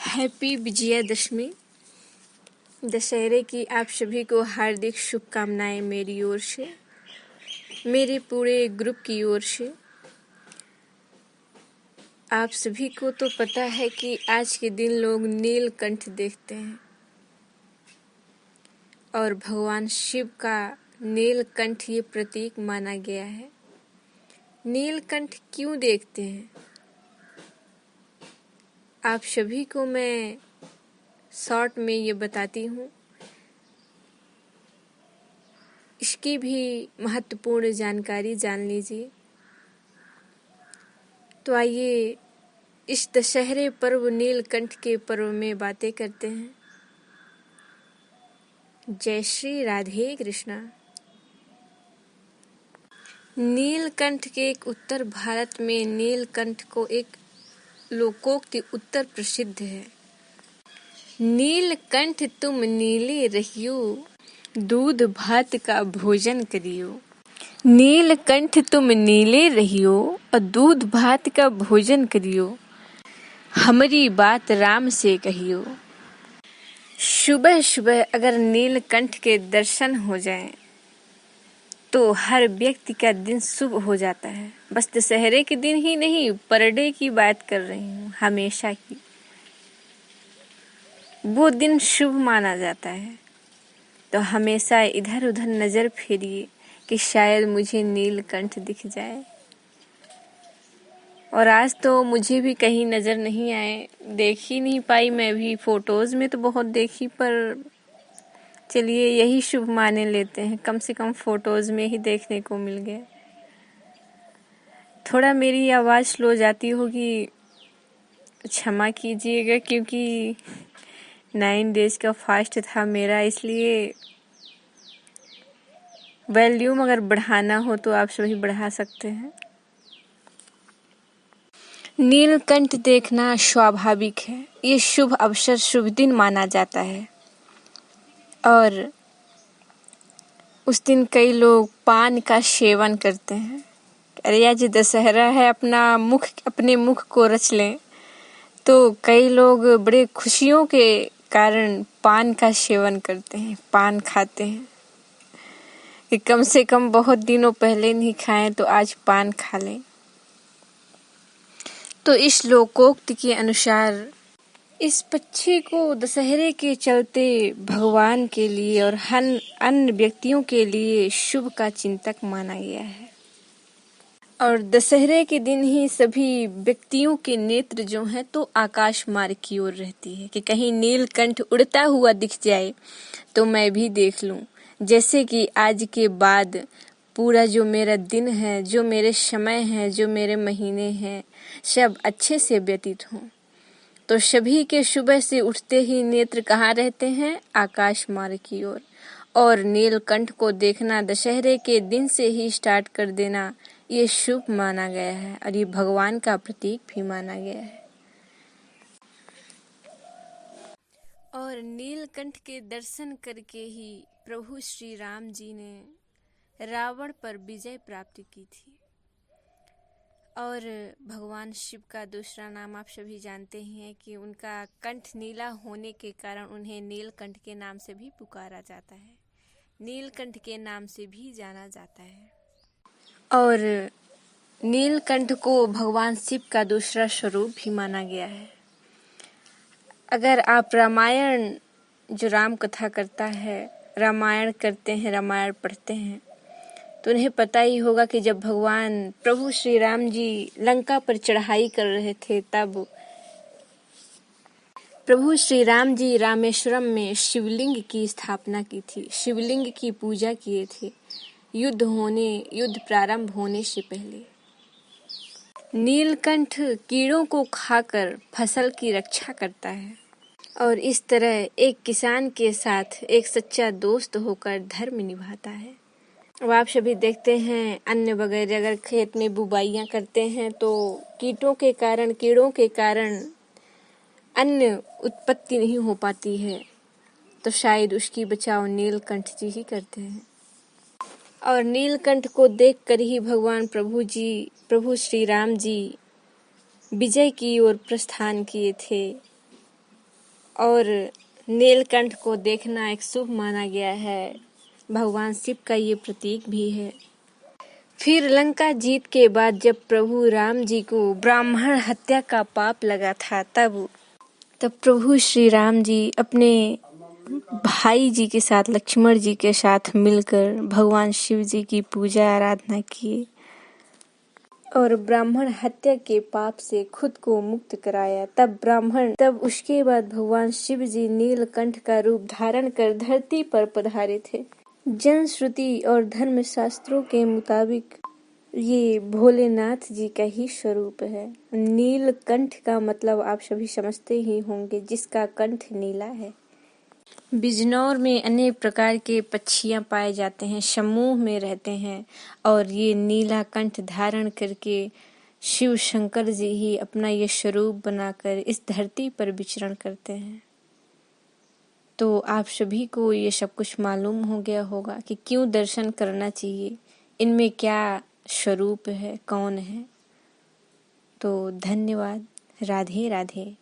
Happy Vijayadashami. दशहरे की आप सभी को हार्दिक शुभकामनाएं मेरी ओर से, मेरे पूरे ग्रुप की ओर से। आप सभी को तो पता है कि आज के दिन लोग नीलकंठ देखते हैं और भगवान शिव का नीलकंठ ये प्रतीक माना गया है। नीलकंठ क्यों देखते हैं आप सभी को मैं शॉर्ट में ये बताती हूँ। इसकी भी महत्वपूर्ण जानकारी जान लीजिए। तो आइए इस दशहरे पर्व नीलकंठ के पर्व में बातें करते हैं। जय श्री राधे कृष्णा। नीलकंठ के एक उत्तर भारत में नीलकंठ को एक लोकोक्ति उत्तर प्रसिद्ध है। नीलकंठ तुम नीले रहियो, दूध भात का भोजन करियो। नीलकंठ तुम नीले रहियो और दूध भात का भोजन करियो, हमारी बात राम से कहियो। सुबह सुबह अगर नीलकंठ के दर्शन हो जाएं, तो हर व्यक्ति का दिन शुभ हो जाता है। बस दशहरे के दिन ही नहीं, पर डे की बात कर रही हूँ, हमेशा की। वो दिन शुभ माना जाता है। तो हमेशा इधर उधर नजर फेरिए कि शायद मुझे नीलकंठ दिख जाए। और आज तो मुझे भी कहीं नजर नहीं आए, देख ही नहीं पाई। मैं भी फोटोज में तो बहुत देखी, पर चलिए यही शुभ माने लेते हैं, कम से कम फोटोज में ही देखने को मिल गया। थोड़ा मेरी आवाज स्लो जाती होगी, क्षमा कीजिएगा, क्योंकि 9 डेज का फास्ट था मेरा, इसलिए वॉल्यूम अगर बढ़ाना हो तो आप सभी बढ़ा सकते हैं। नीलकंठ देखना स्वाभाविक है। ये शुभ अवसर, शुभ दिन माना जाता है। और उस दिन कई लोग पान का सेवन करते हैं। अरे आज दशहरा है, अपने मुख को रच लें। तो कई लोग बड़े खुशियों के कारण पान का सेवन करते हैं, पान खाते हैं कि कम से कम बहुत दिनों पहले नहीं खाएं तो आज पान खा लें। तो इस लोकोक्ति के अनुसार इस पक्षी को दशहरे के चलते भगवान के लिए और अन्य व्यक्तियों के लिए शुभ का चिंतक माना गया है। और दशहरे के दिन ही सभी व्यक्तियों के नेत्र जो हैं तो आकाश मार्ग की ओर रहती है कि कहीं नीलकंठ उड़ता हुआ दिख जाए तो मैं भी देख लूं। जैसे कि आज के बाद पूरा जो मेरा दिन है, जो मेरे समय है, जो मेरे महीने हैं, सब अच्छे से व्यतीत हों। तो सभी के सुबह से उठते ही नेत्र कहाँ रहते हैं? आकाश मार्ग की ओर। और नीलकंठ को देखना दशहरे के दिन से ही स्टार्ट कर देना, ये शुभ माना गया है और ये भगवान का प्रतीक भी माना गया है। और नीलकंठ के दर्शन करके ही प्रभु श्री राम जी ने रावण पर विजय प्राप्त की थी। और भगवान शिव का दूसरा नाम आप सभी जानते ही हैं कि उनका कंठ नीला होने के कारण उन्हें नीलकंठ के नाम से भी पुकारा जाता है, नीलकंठ के नाम से भी जाना जाता है। और नीलकंठ को भगवान शिव का दूसरा स्वरूप भी माना गया है। अगर आप रामायण, जो राम कथा करता है, रामायण करते हैं, रामायण पढ़ते हैं, तो उन्हें पता ही होगा कि जब भगवान प्रभु श्री राम जी लंका पर चढ़ाई कर रहे थे, तब प्रभु श्री राम जी रामेश्वरम में शिवलिंग की स्थापना की थी, शिवलिंग की पूजा किए थे युद्ध प्रारंभ होने से पहले। नीलकंठ कीड़ों को खाकर फसल की रक्षा करता है और इस तरह एक किसान के साथ एक सच्चा दोस्त होकर धर्म निभाता है। अब आप सभी देखते हैं, अन्न वगैरह अगर खेत में बुवाइयां करते हैं तो कीड़ों के कारण अन्न उत्पत्ति नहीं हो पाती है, तो शायद उसकी बचाव नीलकंठ जी ही करते हैं। और नीलकंठ को देखकर ही भगवान प्रभु श्री राम जी विजय की ओर प्रस्थान किए थे। और नीलकंठ को देखना एक शुभ माना गया है। भगवान शिव का ये प्रतीक भी है। फिर लंका जीत के बाद जब प्रभु राम जी को ब्राह्मण हत्या का पाप लगा था, तब प्रभु श्री राम जी अपने भाई जी के साथ, लक्ष्मण जी के साथ मिलकर भगवान शिव जी की पूजा आराधना किए और ब्राह्मण हत्या के पाप से खुद को मुक्त कराया। तब उसके बाद भगवान शिव जी नीलकंठ का रूप धारण कर धरती पर पधारे थे। जन श्रुति और धर्म शास्त्रों के मुताबिक ये भोलेनाथ जी का ही स्वरूप है। नीलकंठ का मतलब आप सभी समझते ही होंगे, जिसका कंठ नीला है। बिजनौर में अनेक प्रकार के पक्षियां पाए जाते हैं, समूह में रहते हैं और ये नीला कंठ धारण करके शिव शंकर जी ही अपना ये स्वरूप बनाकर इस धरती पर विचरण करते हैं। तो आप सभी को ये सब कुछ मालूम हो गया होगा कि क्यों दर्शन करना चाहिए, इनमें क्या स्वरूप है, कौन है। तो धन्यवाद। राधे राधे।